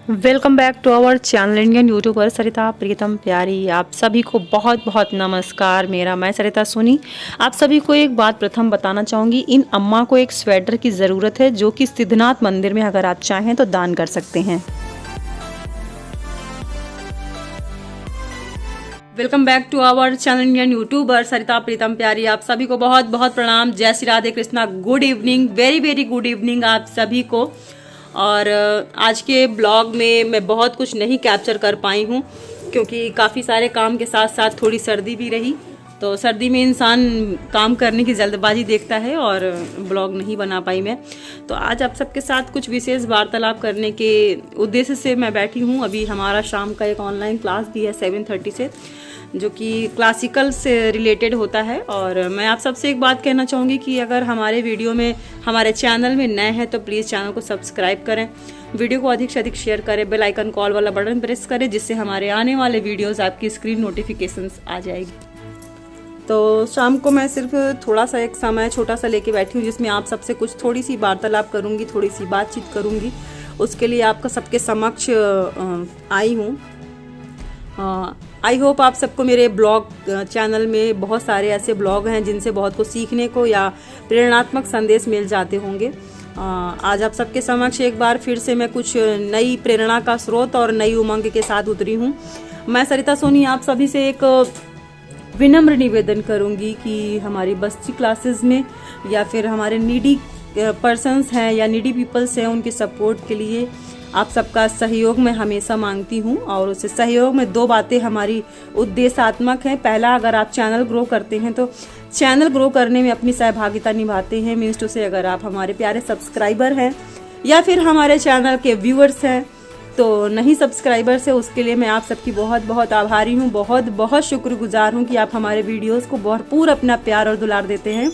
Welcome back to our channel Indian YouTuber Sarita Pritam Pyari. आप सभी को बहुत बहुत नमस्कार। मैं सरिता सोनी आप सभी को एक बात प्रथम बताना चाहूँगी। इन अम्मा को एक स्वेटर की ज़रूरत है जो कि सिद्धनाथ मंदिर में अगर आप चाहें तो दान कर सकते हैं। Welcome back to our channel Indian YouTuber Sarita Pritam Pyari. आप सभी को बहुत बहुत प्रणाम। जय Shri Radhe Krishna. Good evening, very very good evening आप सभी को। और आज के ब्लॉग में मैं बहुत कुछ नहीं कैप्चर कर पाई हूँ क्योंकि काफ़ी सारे काम के साथ साथ थोड़ी सर्दी भी रही। तो सर्दी में इंसान काम करने की जल्दबाजी देखता है और ब्लॉग नहीं बना पाई मैं। तो आज आप सबके साथ कुछ विशेष वार्तालाप करने के उद्देश्य से मैं बैठी हूँ। अभी हमारा शाम का एक ऑनलाइन क्लास भी है 7:30 से, जो कि क्लासिकल से रिलेटेड होता है। और मैं आप सबसे एक बात कहना चाहूँगी कि अगर हमारे वीडियो में हमारे चैनल में नए हैं तो प्लीज़ चैनल को सब्सक्राइब करें, वीडियो को अधिक से अधिक शेयर करें, बेल आइकन कॉल वाला बटन प्रेस करें जिससे हमारे आने वाले वीडियोस आपकी स्क्रीन नोटिफिकेशंस आ जाएगी। तो शाम को मैं सिर्फ थोड़ा सा एक समय छोटा सा लेके बैठी हूँ जिसमें आप सबसे कुछ थोड़ी सी वार्तालाप करूँगी, थोड़ी सी बातचीत करूँगी। उसके लिए आपका सबके समक्ष आई हूँ। आई होप आप सबको मेरे ब्लॉग चैनल में बहुत सारे ऐसे ब्लॉग हैं जिनसे बहुत कुछ सीखने को या प्रेरणात्मक संदेश मिल जाते होंगे। आज आप सबके समक्ष एक बार फिर से मैं कुछ नई प्रेरणा का स्रोत और नई उमंग के साथ उतरी हूँ। मैं सरिता सोनी आप सभी से एक विनम्र निवेदन करूँगी कि हमारी बस्ती क्लासेस में या फिर हमारे नीडी पर्सन्स हैं या नीडी पीपल्स हैं, उनके सपोर्ट के लिए आप सबका सहयोग मैं हमेशा मांगती हूँ। और उस सहयोग में दो बातें हमारी उद्देश्यात्मक हैं। पहला, अगर आप चैनल ग्रो करते हैं तो चैनल ग्रो करने में अपनी सहभागिता निभाते हैं। मीन्स टू से अगर आप हमारे प्यारे सब्सक्राइबर हैं या फिर हमारे चैनल के व्यूअर्स हैं तो नहीं सब्सक्राइबर्स है, उसके लिए मैं आप सबकी बहुत बहुत आभारी हूँ, बहुत बहुत शुक्रगुजार हूँ कि आप हमारे वीडियोज़ को भरपूर अपना प्यार और दुलार देते हैं।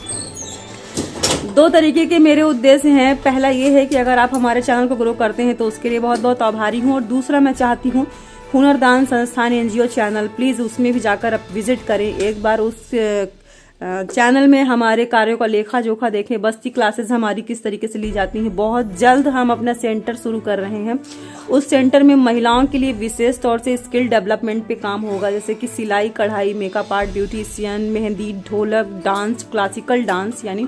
दो तरीके के मेरे उद्देश्य हैं। पहला ये है कि अगर आप हमारे चैनल को ग्रो करते हैं तो उसके लिए बहुत बहुत आभारी हूँ। और दूसरा, मैं चाहती हूँ हुनरदान संस्थान एनजीओ चैनल, प्लीज़ उसमें भी जाकर आप विजिट करें एक बार। उस चैनल में हमारे कार्यों का लेखा जोखा देखें, बस्ती क्लासेस हमारी किस तरीके से ली जाती हैं। बहुत जल्द हम अपना सेंटर शुरू कर रहे हैं। उस सेंटर में महिलाओं के लिए विशेष तौर से स्किल डेवलपमेंट पे काम होगा, जैसे कि सिलाई कढ़ाई, मेकअप आर्ट, ब्यूटिशियन, मेहंदी, ढोलक, डांस, क्लासिकल डांस यानी,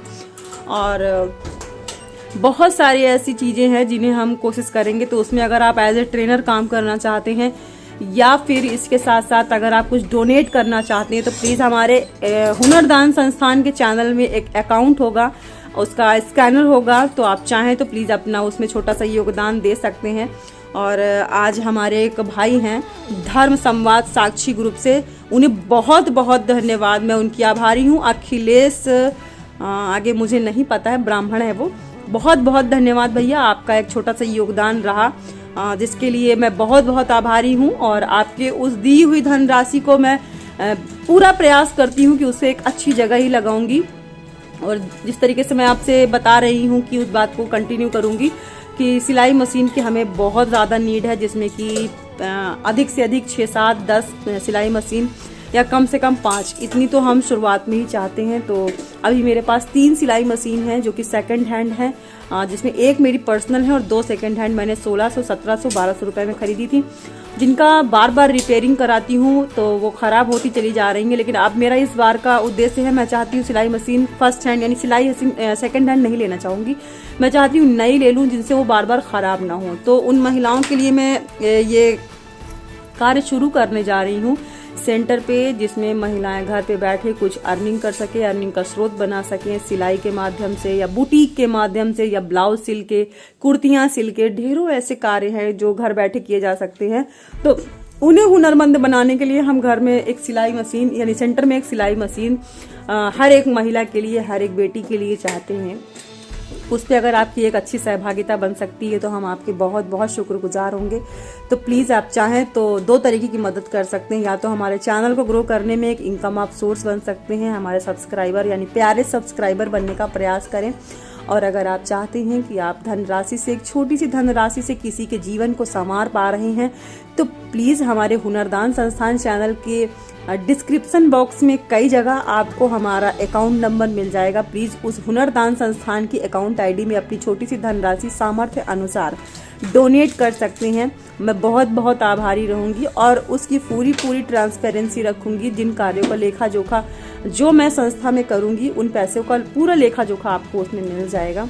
और बहुत सारी ऐसी चीज़ें हैं जिन्हें हम कोशिश करेंगे। तो उसमें अगर आप एज ए ट्रेनर काम करना चाहते हैं या फिर इसके साथ साथ अगर आप कुछ डोनेट करना चाहते हैं तो प्लीज़ हमारे हुनरदान संस्थान के चैनल में एक अकाउंट होगा, उसका स्कैनर होगा, तो आप चाहें तो प्लीज़ अपना उसमें छोटा सा योगदान दे सकते हैं। और आज हमारे एक भाई हैं धर्म संवाद साक्षी ग्रुप से, उन्हें बहुत बहुत धन्यवाद। मैं उनकी आभारी हूँ। अखिलेश आगे मुझे नहीं पता है, ब्राह्मण है वो। बहुत बहुत धन्यवाद भैया, आपका एक छोटा सा योगदान रहा जिसके लिए मैं बहुत बहुत आभारी हूँ। और आपके उस दी हुई धनराशि को मैं पूरा प्रयास करती हूँ कि उसे एक अच्छी जगह ही लगाऊंगी। और जिस तरीके से मैं आपसे बता रही हूँ कि उस बात को कंटिन्यू करूँगी कि सिलाई मशीन की हमें बहुत ज़्यादा नीड है, जिसमें कि अधिक से अधिक 6, 7, 10 सिलाई मशीन या कम से कम 5, इतनी तो हम शुरुआत में ही चाहते हैं। तो अभी मेरे पास 3 सिलाई मशीन हैं जो कि सेकंड हैंड हैं, जिसमें एक मेरी पर्सनल है और 2 सेकंड हैंड मैंने 1600, 1700, 1200 रुपये में खरीदी थी, जिनका बार बार रिपेयरिंग कराती हूँ तो वो ख़राब होती चली जा रही हैं। लेकिन अब मेरा इस बार का उद्देश्य है, मैं चाहती हूँ सिलाई मशीन फर्स्ट हैंड यानी सिलाई मशीन सेकंड हैंड नहीं लेना चाहूँगी, मैं चाहती हूँ नई ले लूँ जिनसे वो बार बार ख़राब ना हो। तो उन महिलाओं के लिए मैं ये कार्य शुरू करने जा रही हूँ सेंटर पे, जिसमें महिलाएं घर पे बैठे कुछ अर्निंग कर सके, अर्निंग का स्रोत बना सकें, सिलाई के माध्यम से या बुटीक के माध्यम से या ब्लाउज सिल के, कुर्तियां सिल के, ढेरों ऐसे कार्य हैं जो घर बैठे किए जा सकते हैं। तो उन्हें हुनरमंद बनाने के लिए हम घर में एक सिलाई मशीन यानी सेंटर में एक सिलाई मशीन हर एक महिला के लिए, हर एक बेटी के लिए चाहते हैं। उस पर अगर आपकी एक अच्छी सहभागिता बन सकती है तो हम आपके बहुत बहुत शुक्रगुजार होंगे। तो प्लीज़ आप चाहें तो 2 तरीके की मदद कर सकते हैं, या तो हमारे चैनल को ग्रो करने में एक इनकम आप सोर्स बन सकते हैं, हमारे सब्सक्राइबर यानी प्यारे सब्सक्राइबर बनने का प्रयास करें। और अगर आप चाहते हैं कि आप धनराशि से, एक छोटी सी धनराशि से किसी के जीवन को संवार पा रहे हैं तो प्लीज़ हमारे हुनरदान संस्थान चैनल के डिस्क्रिप्शन बॉक्स में कई जगह आपको हमारा अकाउंट नंबर मिल जाएगा। प्लीज़ उस हुनरदान संस्थान की अकाउंट आईडी में अपनी छोटी सी धनराशि सामर्थ्य अनुसार डोनेट कर सकते हैं। मैं बहुत बहुत आभारी रहूँगी और उसकी पूरी ट्रांसपेरेंसी रखूँगी। जिन कार्यों का लेखा जोखा जो मैं संस्था में करूँगी उन पैसों का पूरा लेखा जोखा आपको उसमें मिल जाएगा।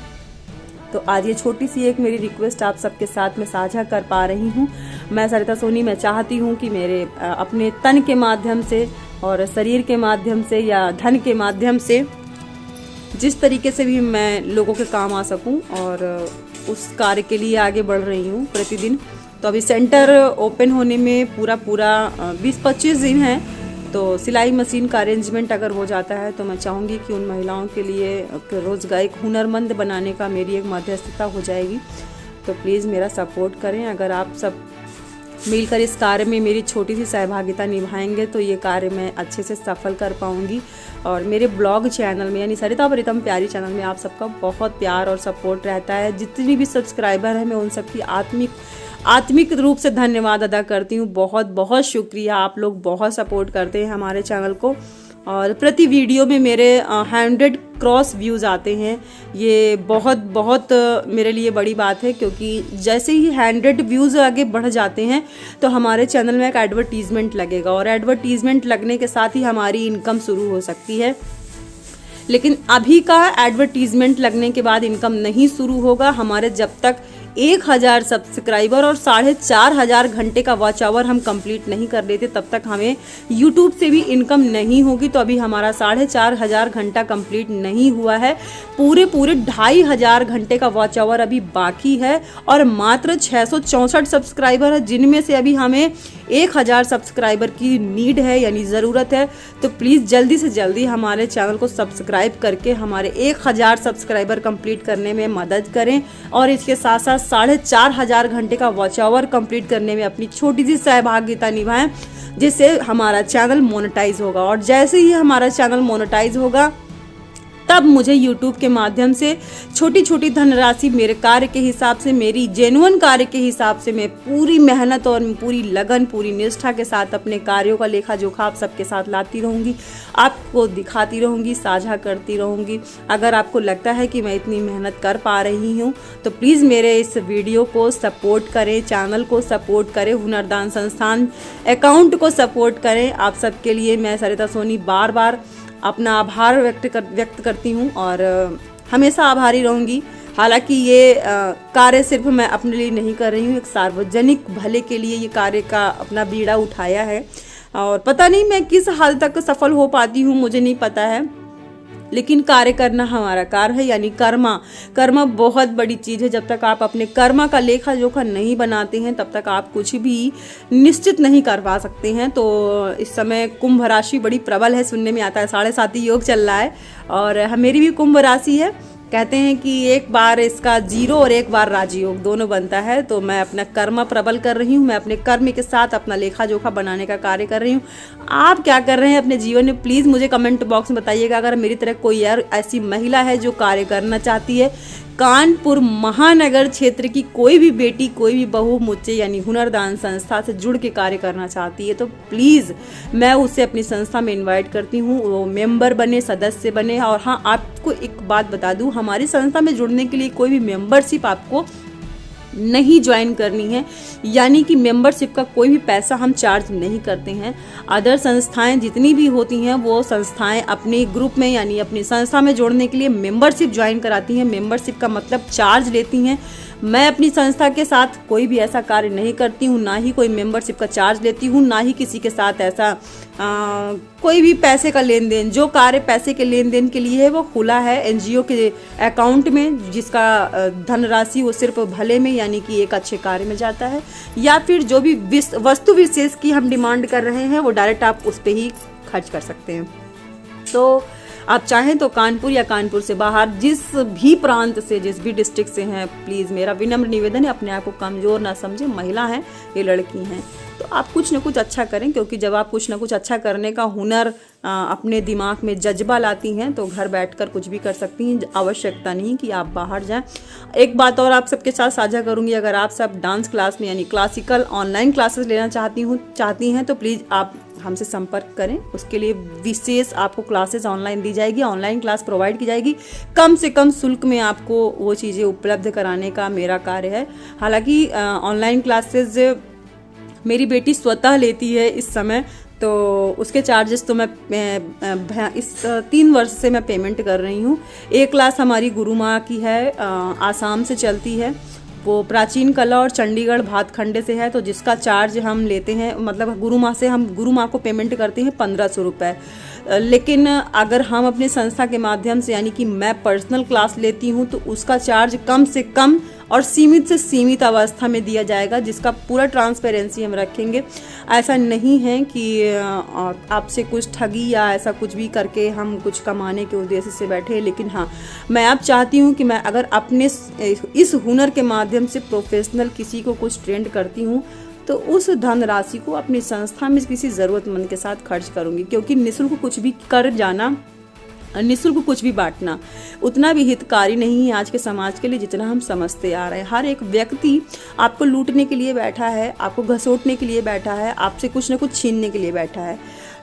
तो आज ये छोटी सी एक मेरी रिक्वेस्ट आप सबके साथ में साझा कर पा रही हूँ। मैं सरिता सोनी, मैं चाहती हूँ कि मेरे अपने तन के माध्यम से और शरीर के माध्यम से या धन के माध्यम से जिस तरीके से भी मैं लोगों के काम आ सकूं, और उस कार्य के लिए आगे बढ़ रही हूं प्रतिदिन। तो अभी सेंटर ओपन होने में पूरा 20-25 दिन है। तो सिलाई मशीन का अरेंजमेंट अगर हो जाता है तो मैं चाहूँगी कि उन महिलाओं के लिए रोज़गार, एक हुनरमंद बनाने का मेरी एक मध्यस्थता हो जाएगी। तो प्लीज़ मेरा सपोर्ट करें। अगर आप सब मिलकर इस कार्य में मेरी छोटी सी सहभागिता निभाएंगे तो ये कार्य मैं अच्छे से सफल कर पाऊंगी। और मेरे ब्लॉग चैनल में यानी सरिता प्रीतम प्यारी चैनल में आप सबका बहुत प्यार और सपोर्ट रहता है। जितनी भी सब्सक्राइबर हैं मैं उन सबकी आत्मिक रूप से धन्यवाद अदा करती हूँ। बहुत बहुत शुक्रिया, आप लोग बहुत सपोर्ट करते हैं हमारे चैनल को। और प्रति वीडियो में मेरे 100 क्रॉस व्यूज़ आते हैं। ये बहुत मेरे लिए बड़ी बात है, क्योंकि जैसे ही 100 व्यूज़ आगे बढ़ जाते हैं तो हमारे चैनल में एक एडवर्टीज़मेंट लगेगा, और एडवर्टीज़मेंट लगने के साथ ही हमारी इनकम शुरू हो सकती है। लेकिन अभी का एडवर्टीज़मेंट लगने के बाद इनकम नहीं शुरू होगा हमारे जब तक 1000 सब्सक्राइबर और 4500 घंटे का वॉच आवर हम कंप्लीट नहीं कर लेते, तब तक हमें यूट्यूब से भी इनकम नहीं होगी। तो अभी हमारा 4500 घंटा कंप्लीट नहीं हुआ है। पूरे 2500 घंटे का वॉच आवर अभी बाकी है और मात्र 664 सब्सक्राइबर है, जिनमें से अभी हमें 1000 सब्सक्राइबर की नीड है यानी ज़रूरत है। तो प्लीज़ जल्दी से जल्दी हमारे चैनल को सब्सक्राइब करके हमारे 1000 सब्सक्राइबर कंप्लीट करने में मदद करें, और इसके साथ साथ 4500 घंटे का वॉच आवर कंप्लीट करने में अपनी छोटी सी सहभागिता निभाएं, जिससे हमारा चैनल मोनेटाइज होगा। और जैसे ही हमारा चैनल मोनेटाइज होगा तब मुझे YouTube के माध्यम से छोटी धनराशि मेरे कार्य के हिसाब से, मेरी जेन्युइन कार्य के हिसाब से मैं पूरी मेहनत और पूरी लगन, पूरी निष्ठा के साथ अपने कार्यों का लेखा जोखा आप सबके साथ लाती रहूँगी, आपको दिखाती रहूँगी, साझा करती रहूँगी। अगर आपको लगता है कि मैं इतनी मेहनत कर पा रही हूँ तो प्लीज़ मेरे इस वीडियो को सपोर्ट करें, चैनल को सपोर्ट करें, हुनरदान संस्थान अकाउंट को सपोर्ट करें। आप सबके लिए मैं सरिता सोनी बार बार अपना आभार व्यक्त करती हूँ और हमेशा आभारी रहूँगी। हालांकि ये कार्य सिर्फ मैं अपने लिए नहीं कर रही हूँ, एक सार्वजनिक भले के लिए ये कार्य का अपना बीड़ा उठाया है। और पता नहीं मैं किस हद तक सफल हो पाती हूँ, मुझे नहीं पता है, लेकिन कार्य करना हमारा कार्य है। यानी कर्मा बहुत बड़ी चीज़ है। जब तक आप अपने कर्मा का लेखा जोखा नहीं बनाते हैं तब तक आप कुछ भी निश्चित नहीं कर पा सकते हैं। तो इस समय कुंभ राशि बड़ी प्रबल है, सुनने में आता है 7.5 योग चल रहा है, और मेरी भी कुंभ राशि है। कहते हैं कि एक बार इसका 0 और एक बार राजयोग दोनों बनता है। तो मैं अपना कर्म प्रबल कर रही हूँ, मैं अपने कर्म के साथ अपना लेखा जोखा बनाने का कार्य कर रही हूँ। आप क्या कर रहे हैं अपने जीवन में, प्लीज़ मुझे कमेंट बॉक्स में बताइएगा। अगर मेरी तरह कोई और ऐसी महिला है जो कार्य करना चाहती है, कानपुर महानगर क्षेत्र की कोई भी बेटी, कोई भी बहू मुझसे यानी हुनरदान संस्था से जुड़ के कार्य करना चाहती है, तो प्लीज़ मैं उसे अपनी संस्था में इनवाइट करती हूँ, वो मेंबर बने, सदस्य बने। और हाँ, आपको एक बात बता दूँ, हमारी संस्था में जुड़ने के लिए कोई भी मेंबरशिप आपको नहीं ज्वाइन करनी है, यानी कि मेंबरशिप का कोई भी पैसा हम चार्ज नहीं करते हैं। अदर संस्थाएं जितनी भी होती हैं वो संस्थाएं अपने ग्रुप में यानी अपनी संस्था में जोड़ने के लिए मेंबरशिप ज्वाइन कराती हैं। मेंबरशिप का मतलब चार्ज लेती हैं। मैं अपनी संस्था के साथ कोई भी ऐसा कार्य नहीं करती हूँ, ना ही कोई मेंबरशिप का चार्ज लेती हूँ, ना ही किसी के साथ ऐसा कोई भी पैसे का लेन देन। जो कार्य पैसे के लेन देन के लिए है वो खुला है एनजीओ के अकाउंट में, जिसका धनराशि वो सिर्फ भले में यानी कि एक अच्छे कार्य में जाता है, या फिर जो भी वस्तु विशेष की हम डिमांड कर रहे हैं वो डायरेक्ट आप उस पर ही खर्च कर सकते हैं। तो आप चाहें तो कानपुर या कानपुर से बाहर जिस भी प्रांत से, जिस भी डिस्ट्रिक्ट से हैं, प्लीज़ मेरा विनम्र निवेदन है, अपने आप को कमज़ोर ना समझें। महिला हैं, ये लड़की हैं, तो आप कुछ ना कुछ अच्छा करें, क्योंकि जब आप कुछ ना कुछ अच्छा करने का हुनर अपने दिमाग में जज्बा लाती हैं तो घर बैठकर कुछ भी कर सकती हैं। आवश्यकता नहीं कि आप बाहर जाएं। एक बात और आप सबके साथ साझा करूंगी, अगर आप सब डांस क्लास में यानी क्लासिकल ऑनलाइन क्लासेस लेना चाहती हैं तो प्लीज़ आप हमसे संपर्क करें। उसके लिए विशेष आपको क्लासेस ऑनलाइन दी जाएगी, ऑनलाइन क्लास प्रोवाइड की जाएगी। कम से कम शुल्क में आपको वो चीज़ें उपलब्ध कराने का मेरा कार्य है। हालांकि ऑनलाइन क्लासेस मेरी बेटी स्वतः लेती है इस समय, तो उसके चार्जेस तो मैं इस 3 वर्ष से मैं पेमेंट कर रही हूँ। एक क्लास हमारी गुरु माँ की है, आसाम से चलती है, वो प्राचीन कला और चंडीगढ़ भातखंडे से है। तो जिसका चार्ज हम लेते हैं, मतलब गुरु माँ को पेमेंट करते हैं 1500 रुपये। लेकिन अगर हम अपने संस्था के माध्यम से, यानी कि मैं पर्सनल क्लास लेती हूँ, तो उसका चार्ज कम से कम और सीमित से सीमित अवस्था में दिया जाएगा, जिसका पूरा ट्रांसपेरेंसी हम रखेंगे। ऐसा नहीं है कि आपसे कुछ ठगी या ऐसा कुछ भी करके हम कुछ कमाने के उद्देश्य से बैठे। लेकिन हाँ, मैं अब चाहती हूँ कि मैं अगर अपने इस हुनर के माध्यम से प्रोफेशनल किसी को कुछ ट्रेंड करती हूँ, तो उस धनराशि को अपनी संस्था में किसी ज़रूरतमंद के साथ खर्च करूँगी। क्योंकि निःशुल्क कुछ भी कर जाना, निःशुल्क कुछ भी बांटना उतना भी हितकारी नहीं है आज के समाज के लिए जितना हम समझते आ रहे हैं। हर एक व्यक्ति आपको लूटने के लिए बैठा है, आपको घसोटने के लिए बैठा है, आपसे कुछ ना कुछ छीनने के लिए बैठा है।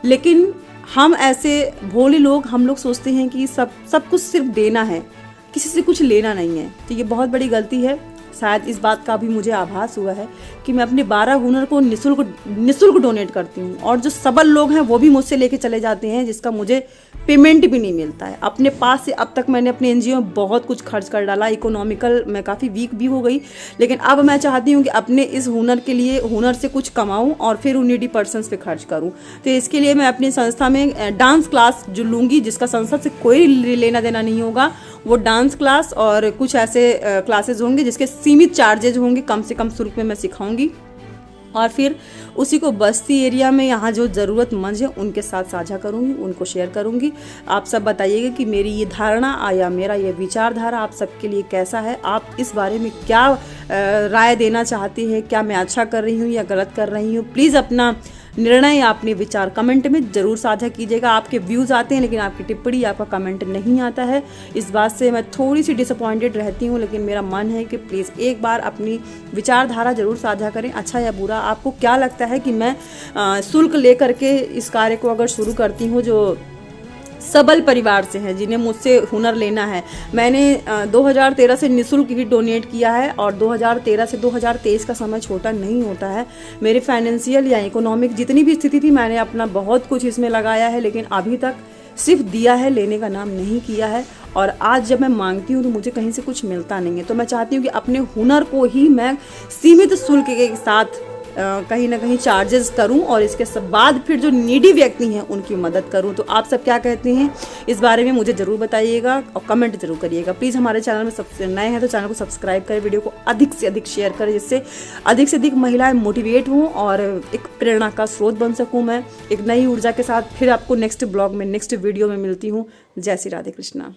लेकिन हम ऐसे भोले लोग, हम लोग सोचते हैं कि सब कुछ सिर्फ देना है, किसी से कुछ लेना नहीं है। तो ये बहुत बड़ी गलती है। शायद इस बात का भी मुझे आभास हुआ है कि मैं अपने 12 हुनर को निःशुल्क डोनेट करती हूँ, और जो सबल लोग हैं वो भी मुझसे लेके चले जाते हैं, जिसका मुझे पेमेंट भी नहीं मिलता है। अपने पास से अब तक मैंने अपने एनजीओ में बहुत कुछ खर्च कर डाला, इकोनॉमिकल मैं काफ़ी वीक भी हो गई। लेकिन अब मैं चाहती हूँ कि अपने इस हुनर के लिए, हुनर से कुछ कमाऊँ और फिर उन नीडी पर्सन्स पे खर्च करूँ। तो इसके लिए मैं अपनी संस्था में डांस क्लास जो लूँगी, जिसका संस्था से कोई लेना देना नहीं होगा, वो डांस क्लास और कुछ ऐसे क्लासेस होंगे जिसके सीमित चार्जेज होंगे, कम से कम शुल्क में मैं सिखाऊंगी। और फिर उसी को बस्ती एरिया में यहाँ जो ज़रूरतमंद है उनके साथ साझा करूँगी, उनको शेयर करूँगी। आप सब बताइएगा कि मेरी ये धारणा या मेरा ये विचारधारा आप सबके लिए कैसा है, आप इस बारे में क्या राय देना चाहती हैं, क्या मैं अच्छा कर रही हूँ या गलत कर रही हूँ। प्लीज़ अपना निर्णय या अपने विचार कमेंट में ज़रूर साझा कीजिएगा। आपके व्यूज़ आते हैं लेकिन आपकी टिप्पणी, आपका कमेंट नहीं आता है। इस बात से मैं थोड़ी सी डिसअपॉइंटेड रहती हूँ, लेकिन मेरा मन है कि प्लीज़ एक बार अपनी विचारधारा ज़रूर साझा करें, अच्छा या बुरा। आपको क्या लगता है कि मैं शुल्क लेकर के इस कार्य को अगर शुरू करती हूँ, जो सबल परिवार से हैं, जिन्हें मुझसे हुनर लेना है। मैंने 2013 से निःशुल्क ही डोनेट किया है, और 2013 से 2023 का समय छोटा नहीं होता है। मेरे फाइनेंशियल या इकोनॉमिक जितनी भी स्थिति थी, मैंने अपना बहुत कुछ इसमें लगाया है, लेकिन अभी तक सिर्फ दिया है, लेने का नाम नहीं किया है। और आज जब मैं मांगती हूँ तो मुझे कहीं से कुछ मिलता नहीं है। तो मैं चाहती हूँ कि अपने हुनर को ही मैं सीमित शुल्क के साथ कहीं ना कहीं चार्जेस करूं, और इसके बाद फिर जो नीडी व्यक्ति हैं उनकी मदद करूं। तो आप सब क्या कहते हैं इस बारे में मुझे ज़रूर बताइएगा और कमेंट जरूर करिएगा। प्लीज़ हमारे चैनल में सबसे नए हैं तो चैनल को सब्सक्राइब करें, वीडियो को अधिक से अधिक शेयर करें, जिससे अधिक से अधिक महिलाएं मोटिवेट हों और एक प्रेरणा का स्रोत बन सकूँ। मैं एक नई ऊर्जा के साथ फिर आपको नेक्स्ट ब्लॉग में, नेक्स्ट वीडियो में मिलती हूँ। जय श्री राधे कृष्णा।